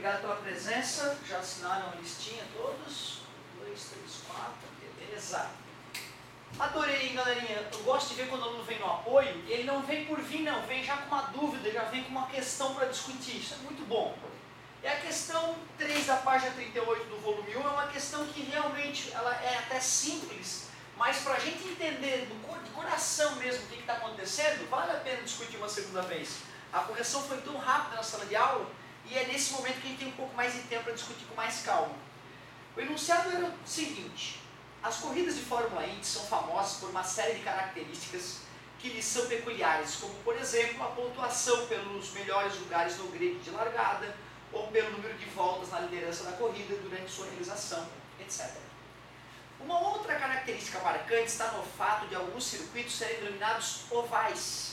obrigado pela presença. Já assinaram a listinha todos? 1, 2, 3, 4, beleza. Adorei, galerinha. Eu gosto de ver quando o aluno vem no apoio, ele não vem por vir, não, vem já com uma dúvida, já vem com uma questão para discutir. Isso é muito bom. E a questão 3 da página 38 do volume 1 é uma questão que realmente ela é até simples, mas para a gente entender de coração mesmo o que está acontecendo, vale a pena discutir uma segunda vez. A correção foi tão rápida na sala de aula e é nesse momento que a gente tem um pouco mais de tempo para discutir com mais calma. O enunciado era o seguinte: as corridas de Fórmula Indy são famosas por uma série de características que lhes são peculiares, como por exemplo a pontuação pelos melhores lugares no grid de largada, ou pelo número de voltas na liderança da corrida durante sua realização, etc. Uma outra característica marcante está no fato de alguns circuitos serem denominados ovais.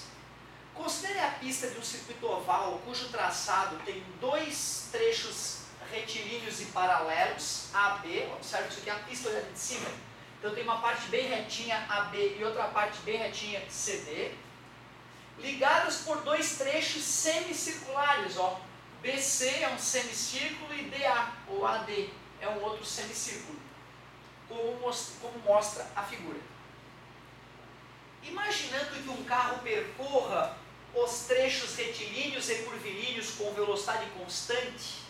Considere a pista de um circuito oval cujo traçado tem 2 trechos retilíneos e paralelos, AB, observe isso aqui, a pista olhando de cima. Então tem uma parte bem retinha, AB, e outra parte bem retinha, CD, ligadas por 2 trechos semicirculares, ó. BC é um semicírculo e DA, ou AD, é um outro semicírculo, como mostra a figura. Imaginando que um carro percorra os trechos retilíneos e curvilíneos com velocidade constante,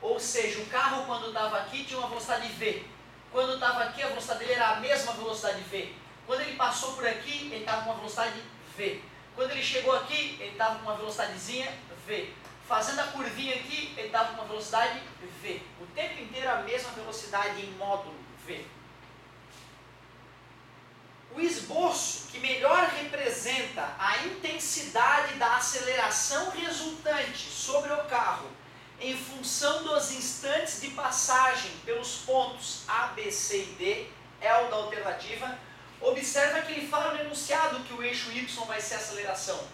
ou seja, o carro quando estava aqui tinha uma velocidade V, quando estava aqui a velocidade dele era a mesma velocidade V, quando ele passou por aqui ele estava com uma velocidade V, quando ele chegou aqui ele estava com uma velocidadezinha V, fazendo a curvinha aqui ele estava com uma velocidade V, o tempo inteiro a mesma velocidade em módulo V. O esboço que melhor representa a intensidade da aceleração resultante sobre o carro em função dos instantes de passagem pelos pontos A, B, C e D é o da alternativa. Observa que ele fala no enunciado que o eixo Y vai ser a aceleração,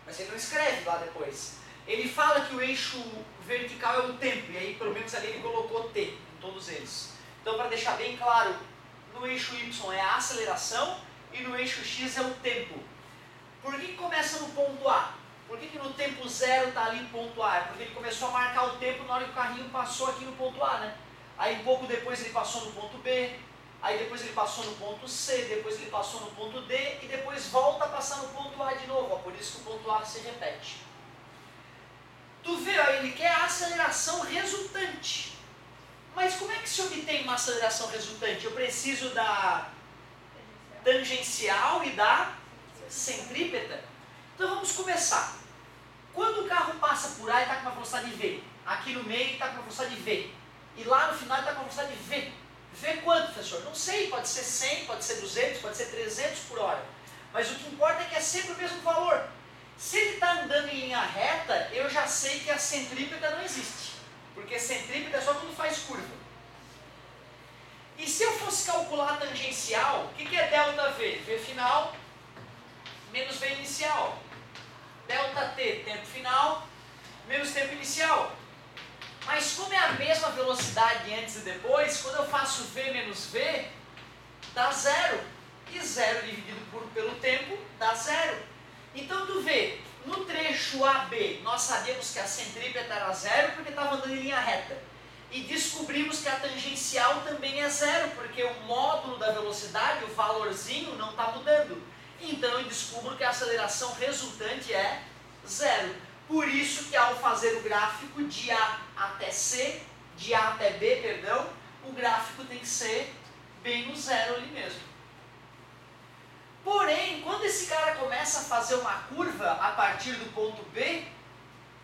mas ele não escreve lá depois. Ele fala que o eixo vertical é o tempo, e aí pelo menos ali ele colocou T em todos eles. Então, para deixar bem claro, no eixo Y é a aceleração e no eixo X é o tempo. Por que começa no ponto A? Por que no tempo 0 está ali ponto A? Porque ele começou a marcar o tempo na hora que o carrinho passou aqui no ponto A, né? Aí um pouco depois ele passou no ponto B, aí depois ele passou no ponto C, depois ele passou no ponto D e depois volta a passar no ponto A de novo, ó, por isso que o ponto A se repete. Tu vê, ó, ele quer a aceleração resultante. Mas como é que se obtém uma aceleração resultante? Eu preciso da tangencial e da centrípeta. Então vamos começar. Quando o carro passa por A, ele está com uma velocidade V. Aqui no meio ele está com uma velocidade V. E lá no final ele está com uma velocidade V. V quanto, professor? Não sei, pode ser 100, pode ser 200, pode ser 300 por hora. Mas o que importa é que é sempre o mesmo valor. Se ele está andando em linha reta, eu já sei que a centrípeta não existe. Porque centrípeta é só quando faz curva. E se eu fosse calcular a tangencial, o que é delta V? V final menos V inicial. Delta T, tempo final, menos tempo inicial. Mas como é a mesma velocidade antes e depois, quando eu faço V menos V, dá 0. E 0 dividido pelo tempo dá 0. Então tu vê, no trecho AB, nós sabemos que a centrípeta era 0 porque estava andando em linha reta. E descobrimos que a tangencial também é 0, porque o módulo da velocidade, o valorzinho, não está mudando. Então eu descubro que a aceleração resultante é 0. Por isso que ao fazer o gráfico de A até C, de A até B, perdão, o gráfico tem que ser bem no 0 ali mesmo. Porém, quando esse cara começa a fazer uma curva a partir do ponto B,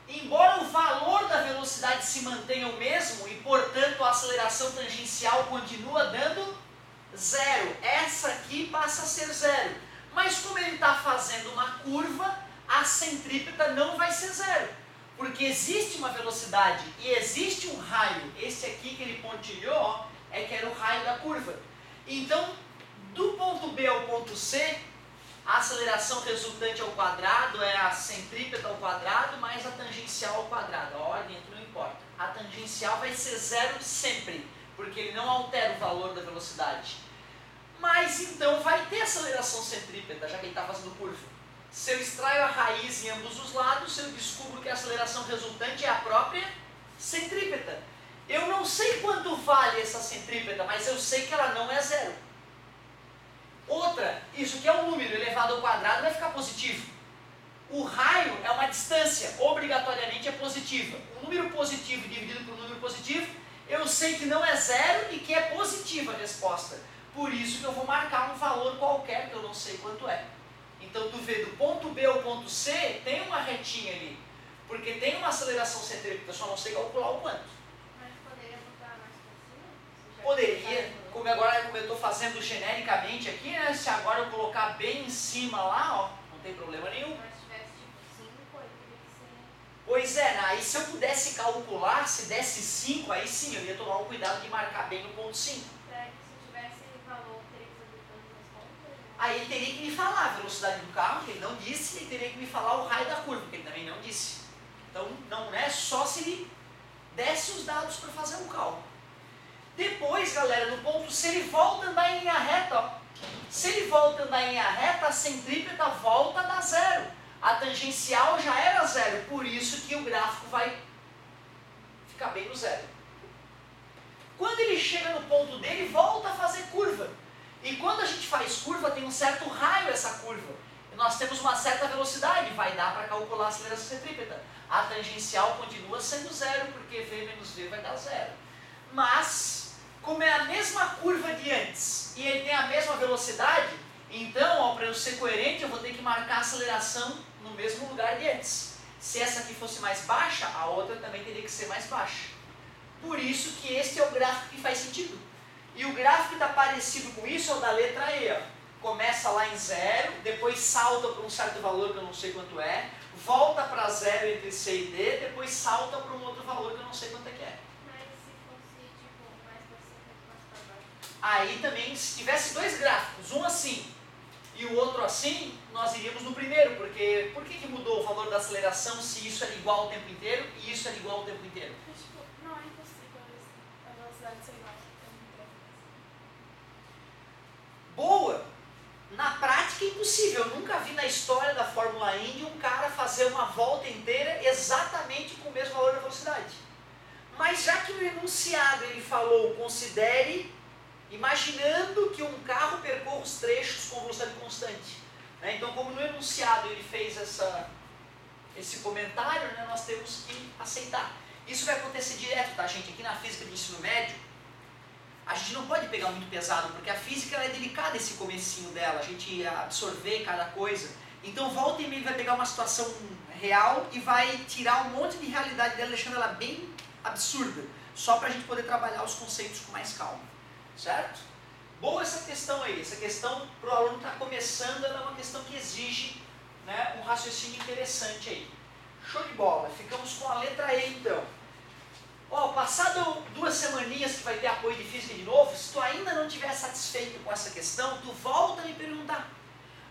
embora o valor da velocidade se mantenha o mesmo e, portanto, a aceleração tangencial continua dando 0. Essa aqui passa a ser 0. Mas como ele está fazendo uma curva, a centrípeta não vai ser 0. Porque existe uma velocidade e existe um raio. Esse aqui que ele pontilhou, ó, é que era o raio da curva. Então, do ponto B ao ponto C, a aceleração resultante ao quadrado é a centrípeta ao quadrado mais a tangencial ao quadrado. A ordem aqui não importa. A tangencial vai ser 0 sempre, porque ele não altera o valor da velocidade. Mas então vai ter aceleração centrípeta, já que ele está fazendo curva. Se eu extraio a raiz em ambos os lados, eu descubro que a aceleração resultante é a própria centrípeta. Eu não sei quanto vale essa centrípeta, mas eu sei que ela não é zero. Outra, isso que é um número elevado ao quadrado vai ficar positivo. O raio é uma distância, obrigatoriamente é positiva. Um número positivo dividido por um número positivo, eu sei que não é zero e que é positiva a resposta. Por isso que eu vou marcar um valor qualquer, que eu não sei quanto é. Então tu vê do ponto B ao ponto C, tem uma retinha ali. Porque tem uma aceleração centrípeta, eu só não sei calcular o quanto. Mas poderia botar mais pra cima? Poderia, como agora como eu estou fazendo genericamente aqui, né? Se agora eu colocar bem em cima lá, ó, não tem problema nenhum. Mas se tivesse tipo 5, aí teria que ser... Pois é, aí se eu pudesse calcular, se desse 5, aí sim, eu ia tomar o cuidado de marcar bem no ponto 5. É que se tivesse valor, teria que saber todas as contas. Né? Aí ele teria que me falar a velocidade do carro, que ele não disse, e ele teria que me falar o raio da curva, que ele também não disse. Então não é só se ele desse os dados para fazer um cálculo. Depois, galera, no ponto C ele volta a andar em linha reta. Ó. Se ele volta a andar em linha reta, a centrípeta volta a dar zero. A tangencial já era zero, por isso que o gráfico vai ficar bem no zero. Quando ele chega no ponto D, ele volta a fazer curva. E quando a gente faz curva, tem um certo raio essa curva. E nós temos uma certa velocidade, vai dar para calcular a aceleração centrípeta. A tangencial continua sendo zero, porque V menos V vai dar zero. Mas, como é a mesma curva de antes, e ele tem a mesma velocidade, então, para eu ser coerente, eu vou ter que marcar a aceleração no mesmo lugar de antes. Se essa aqui fosse mais baixa, a outra também teria que ser mais baixa. Por isso que este é o gráfico que faz sentido. E o gráfico que está parecido com isso é o da letra E. Ó. Começa lá em zero, depois salta para um certo valor que eu não sei quanto é, volta para zero entre C e D, depois salta para um outro valor que eu não sei quanto é que é. Mas se fosse tipo mais pra cima e mais pra baixo? Aí também, se tivesse dois gráficos, um assim e o outro assim, nós iríamos no primeiro, porque por que mudou o valor da aceleração se isso era igual o tempo inteiro e isso era igual o tempo inteiro? Mas, tipo, não é impossível a velocidade ser igual ao tempo inteiro. Boa! Na prática é impossível. Eu nunca vi na história da Fórmula Indy um cara fazer uma volta inteira exatamente com o mesmo valor da velocidade. Mas já que no enunciado ele falou, considere, imaginando que um carro percorra os trechos com velocidade constante. Né? Então, como no enunciado ele fez esse comentário, né, nós temos que aceitar. Isso vai acontecer direto, tá, gente? Aqui na física de ensino médio, a gente não pode pegar muito pesado, porque a física ela é delicada esse comecinho dela, a gente absorver cada coisa. Então volta e meia ele vai pegar uma situação real e vai tirar um monte de realidade dela, deixando ela bem absurda, só para a gente poder trabalhar os conceitos com mais calma, certo? Boa essa questão aí, essa questão para o aluno que está começando, ela é uma questão que exige, né, um raciocínio interessante aí. Show de bola, ficamos com a letra E então. Ó, passado 2 semaninhas que vai ter apoio de física de novo, se tu ainda não estiver satisfeito com essa questão, tu volta a me perguntar.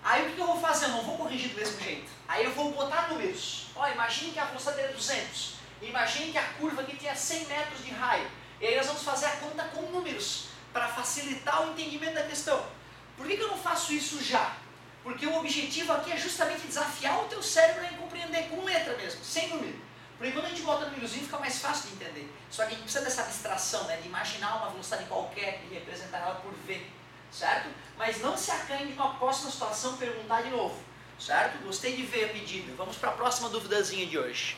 Aí o que eu vou fazer? Eu não vou corrigir do mesmo jeito. Aí eu vou botar números. Ó, imagine que a velocidade é 200. Imagine que a curva aqui tinha 100 metros de raio. E aí nós vamos fazer a conta com números, para facilitar o entendimento da questão. Por que eu não faço isso já? Porque o objetivo aqui é justamente desafiar o teu cérebro a compreender com letra mesmo, sem número. Porque quando a gente bota númerozinho fica mais fácil de entender. Só que a gente precisa dessa abstração, né, de imaginar uma velocidade qualquer e representar ela por V, certo? Mas não se acanhe de uma próxima situação perguntar de novo, certo? Gostei de ver a pedida. Vamos para a próxima duvidazinha de hoje.